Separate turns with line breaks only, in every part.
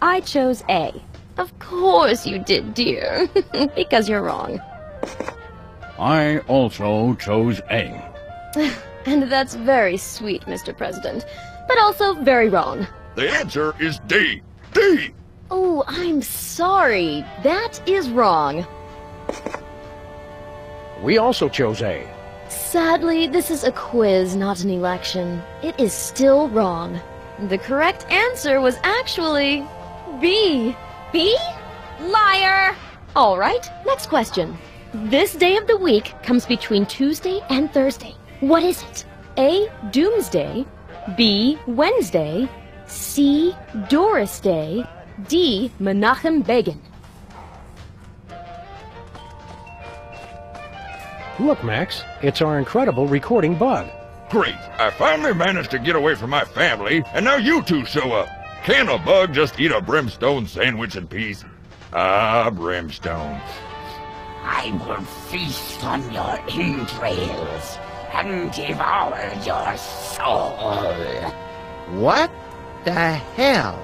I chose A. Of course you did, dear. Because you're wrong.
I also chose A.
And that's very sweet, Mr. President. But also very wrong.
The answer is D. D!
Oh, I'm sorry. That is wrong.
We also chose A.
Sadly, this is a quiz, not an election. It is still wrong. The correct answer was actually B.
B? Liar!
All right, next question. This day of the week comes between Tuesday and Thursday. What is it? A. Doomsday. B. Wednesday. C. Doris Day. D. Menachem Begin.
Look, Max, it's our incredible recording bug.
Great! I finally managed to get away from my family, and now you two show up. Can a bug just eat a brimstone sandwich in peace? Ah, brimstone.
I will feast on your entrails and devour your soul.
What the hell?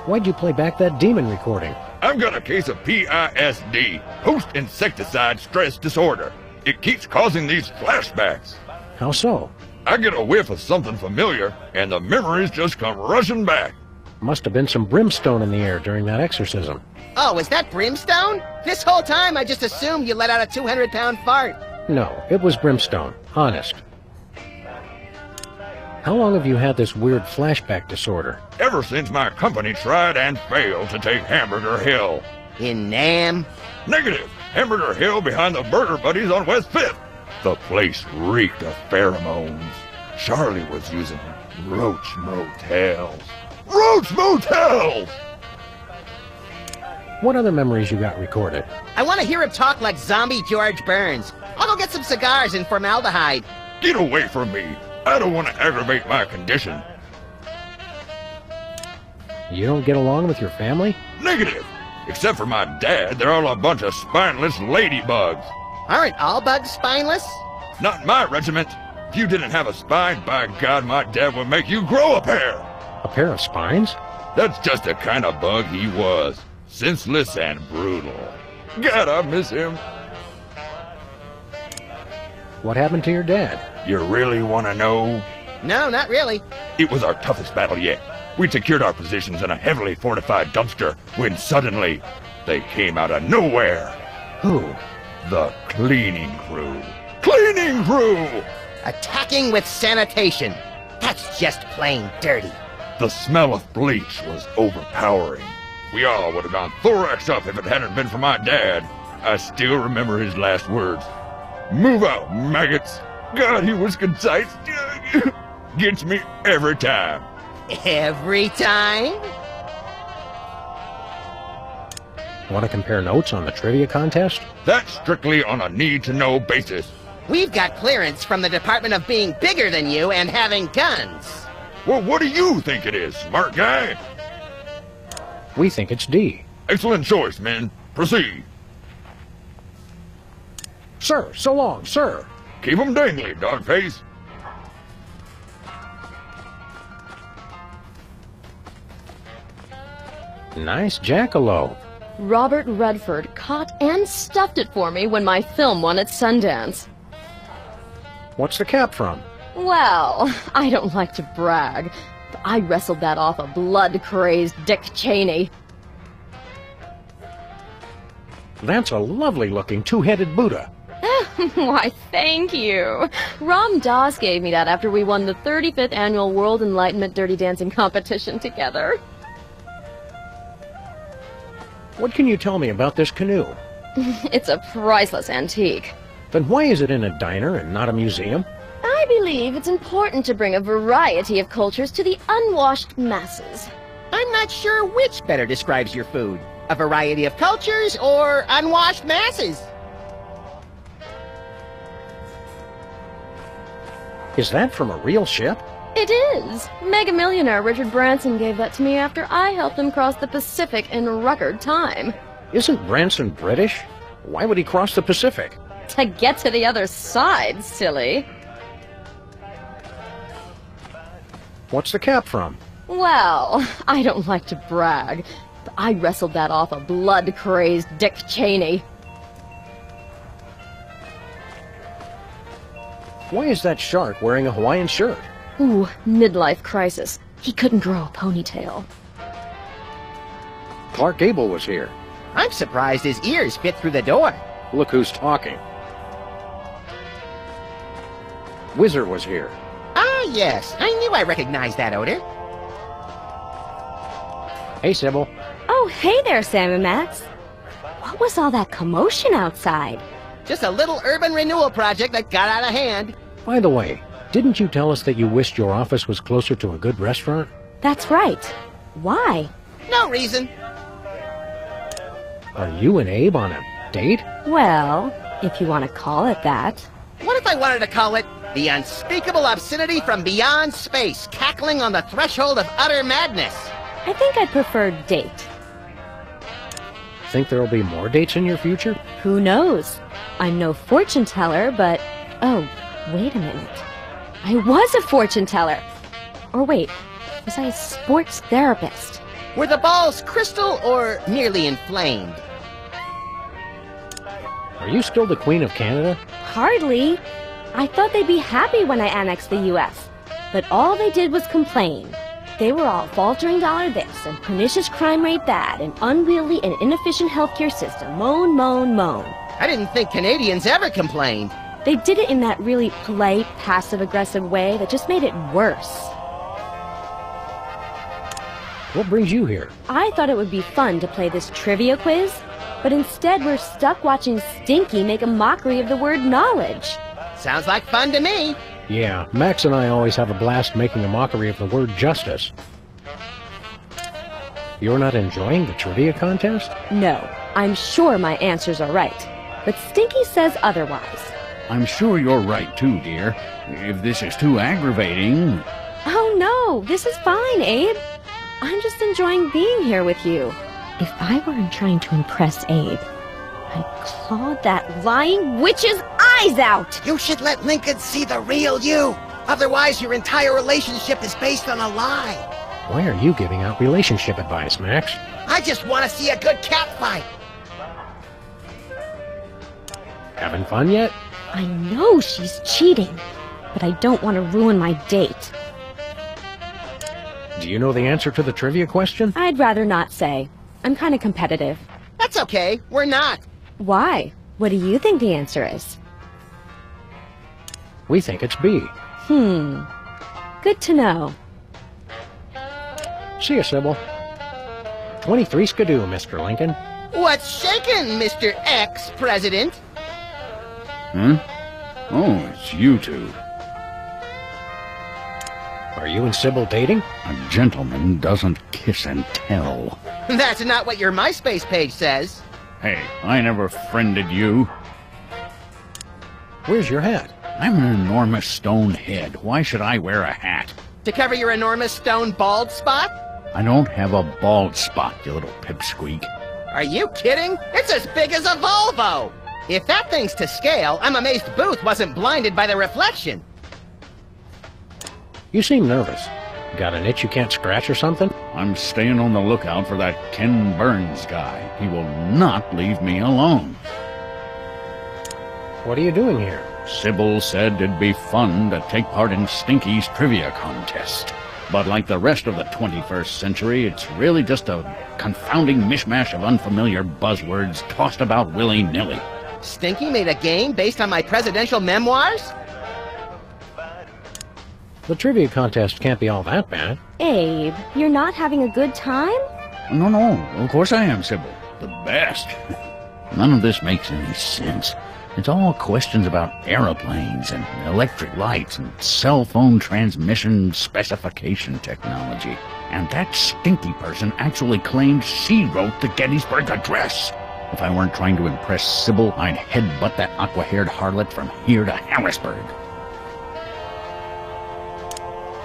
Why'd you play back that demon recording?
I've got a case of PISD, post-insecticide stress disorder. It keeps causing these flashbacks.
How so?
I get a whiff of something familiar, and the memories just come rushing back.
Must have been some brimstone in the air during that exorcism.
Oh, is that brimstone? This whole time I just assumed you let out a 200-pound fart.
No, it was brimstone. Honest. How long have you had this weird flashback disorder?
Ever since my company tried and failed to take Hamburger Hill.
In Nam?
Negative. Hamburger Hill behind the Burger Buddies on West 5th. The place reeked of pheromones. Charlie was using Roach Motels. Roach Motels!
What other memories you got recorded?
I want to hear him talk like zombie George Burns. I'll go get some cigars and formaldehyde.
Get away from me. I don't want to aggravate my condition.
You don't get along with your family?
Negative. Except for my dad, they're all a bunch of spineless ladybugs.
Aren't all bugs spineless?
Not in my regiment. If you didn't have a spine, by God, my dad would make you grow a pair.
A pair of spines?
That's just the kind of bug he was. Senseless and brutal. God, I miss him.
What happened to your dad?
You really want to know?
No, not really.
It was our toughest battle yet. We secured our positions in a heavily fortified dumpster when suddenly they came out of nowhere.
Who?
The cleaning crew. Cleaning crew!
Attacking with sanitation. That's just plain dirty.
The smell of bleach was overpowering. We all would have gone thorax up if it hadn't been for my dad. I still remember his last words. Move out, maggots. God, he was concise. Gets me every time.
Every time?
Want to compare notes on the trivia contest?
That's strictly on a need-to-know basis.
We've got clearance from the Department of being bigger than you and having guns.
Well, what do you think it is, smart guy?
We think it's D.
Excellent choice, men. Proceed.
Sir, so long, sir.
Keep 'em dangly, dogface.
Nice jackalope.
Robert Redford caught and stuffed it for me when my film won at Sundance.
What's the cap from?
Well, I don't like to brag, but I wrestled that off a blood-crazed Dick Cheney.
That's a lovely-looking two-headed Buddha.
Why, thank you. Ram Dass gave me that after we won the 35th Annual World Enlightenment Dirty Dancing Competition together.
What can you tell me about this canoe?
It's a priceless antique.
Then why is it in a diner and not a museum?
I believe it's important to bring a variety of cultures to the unwashed masses.
I'm not sure which better describes your food. A variety of cultures or unwashed masses?
Is that from a real ship?
It is. Mega millionaire Richard Branson gave that to me after I helped him cross the Pacific in record time.
Isn't Branson British? Why would he cross the Pacific?
To get to the other side, silly.
What's the cap from?
Well, I don't like to brag, but I wrestled that off a blood-crazed Dick Cheney.
Why is that shark wearing a Hawaiian shirt?
Ooh, midlife crisis. He couldn't grow a ponytail.
Clark Gable was here.
I'm surprised his ears fit through the door.
Look who's talking. Whizzer was here.
Ah, yes. I knew I recognized that odor.
Hey, Sybil.
Oh, hey there, Sam and Max. What was all that commotion outside?
Just a little urban renewal project that got out of hand.
By the way, didn't you tell us that you wished your office was closer to a good restaurant?
That's right. Why?
No reason.
Are you and Abe on a date?
Well, if you want to call it that.
What if I wanted to call it the unspeakable obscenity from beyond space, cackling on the threshold of utter madness?
I think I'd prefer date.
Think there'll be more dates in your future?
Who knows? I'm no fortune teller, but... Oh, wait a minute. I was a fortune teller. Or wait, was I a sports therapist?
Were the balls crystal or merely inflamed?
Are you still the Queen of Canada?
Hardly. I thought they'd be happy when I annexed the U.S., but all they did was complain. They were all faltering dollar this, and pernicious crime rate that, and unwieldy and inefficient healthcare system. Moan, moan, moan.
I didn't think Canadians ever complained.
They did it in that really polite, passive-aggressive way that just made it worse.
What brings you here?
I thought it would be fun to play this trivia quiz, but instead we're stuck watching Stinky make a mockery of the word knowledge.
Sounds like fun to me.
Yeah, Max and I always have a blast making a mockery of the word justice. You're not enjoying the trivia contest?
No, I'm sure my answers are right, but Stinky says otherwise.
I'm sure you're right too, dear. If this is too aggravating...
Oh no, this is fine, Abe. I'm just enjoying being here with you. If I weren't trying to impress Abe, I'd claw that lying witch's eyes out!
You should let Lincoln see the real you. Otherwise, your entire relationship is based on a lie.
Why are you giving out relationship advice, Max?
I just want to see a good cat fight.
Having fun yet?
I know she's cheating, but I don't want to ruin my date.
Do you know the answer to the trivia question?
I'd rather not say. I'm kind of competitive.
That's okay. We're not.
Why? What do you think the answer is?
We think it's B.
Good to know.
See you, Sybil. 23 skidoo, Mr. Lincoln.
What's shaking, Mr. Ex-President?
Huh? Oh, it's you two.
Are you and Sybil dating?
A gentleman doesn't kiss and tell.
That's not what your MySpace page says.
Hey, I never friended you.
Where's your hat?
I'm an enormous stone head. Why should I wear a hat?
To cover your enormous stone bald spot?
I don't have a bald spot, you little pipsqueak.
Are you kidding? It's as big as a Volvo! If that thing's to scale, I'm amazed Booth wasn't blinded by the reflection.
You seem nervous. Got an itch you can't scratch or something?
I'm staying on the lookout for that Ken Burns guy. He will not leave me alone.
What are you doing here?
Sybil said it'd be fun to take part in Stinky's trivia contest. But like the rest of the 21st century, it's really just a confounding mishmash of unfamiliar buzzwords tossed about willy-nilly.
Stinky made a game based on my presidential memoirs?
The trivia contest can't be all that bad.
Abe, you're not having a good time?
No, of course I am, Sybil. The best. None of this makes any sense. It's all questions about aeroplanes and electric lights and cell phone transmission specification technology. And that Stinky person actually claimed she wrote the Gettysburg Address. If I weren't trying to impress Sybil, I'd headbutt that aqua-haired harlot from here to Harrisburg.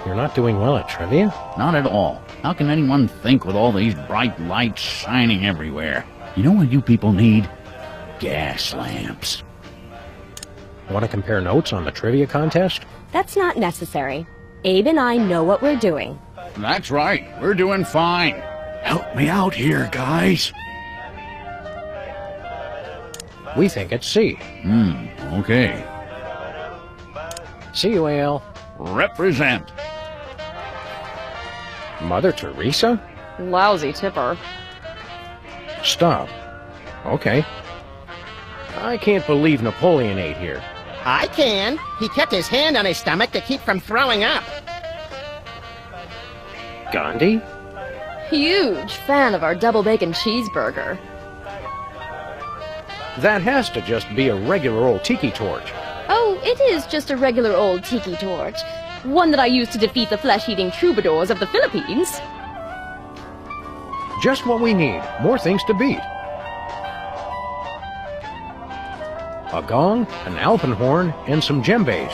You're not doing well at trivia?
Not at all. How can anyone think with all these bright lights shining everywhere? You know what you people need? Gas lamps.
Want to compare notes on the trivia contest?
That's not necessary. Abe and I know what we're doing.
That's right. We're doing fine. Help me out here, guys.
We think it's C.
Okay.
See you, AL.
Represent.
Mother Teresa?
Lousy tipper.
Stop. Okay. I can't believe Napoleon ate here.
I can. He kept his hand on his stomach to keep from throwing up.
Gandhi?
Huge fan of our double bacon cheeseburger.
That has to just be a regular old tiki torch.
Oh, it is just a regular old tiki torch. One that I used to defeat the flesh-eating troubadours of the Philippines.
Just what we need. More things to beat. A gong, an alpenhorn, and some djembes.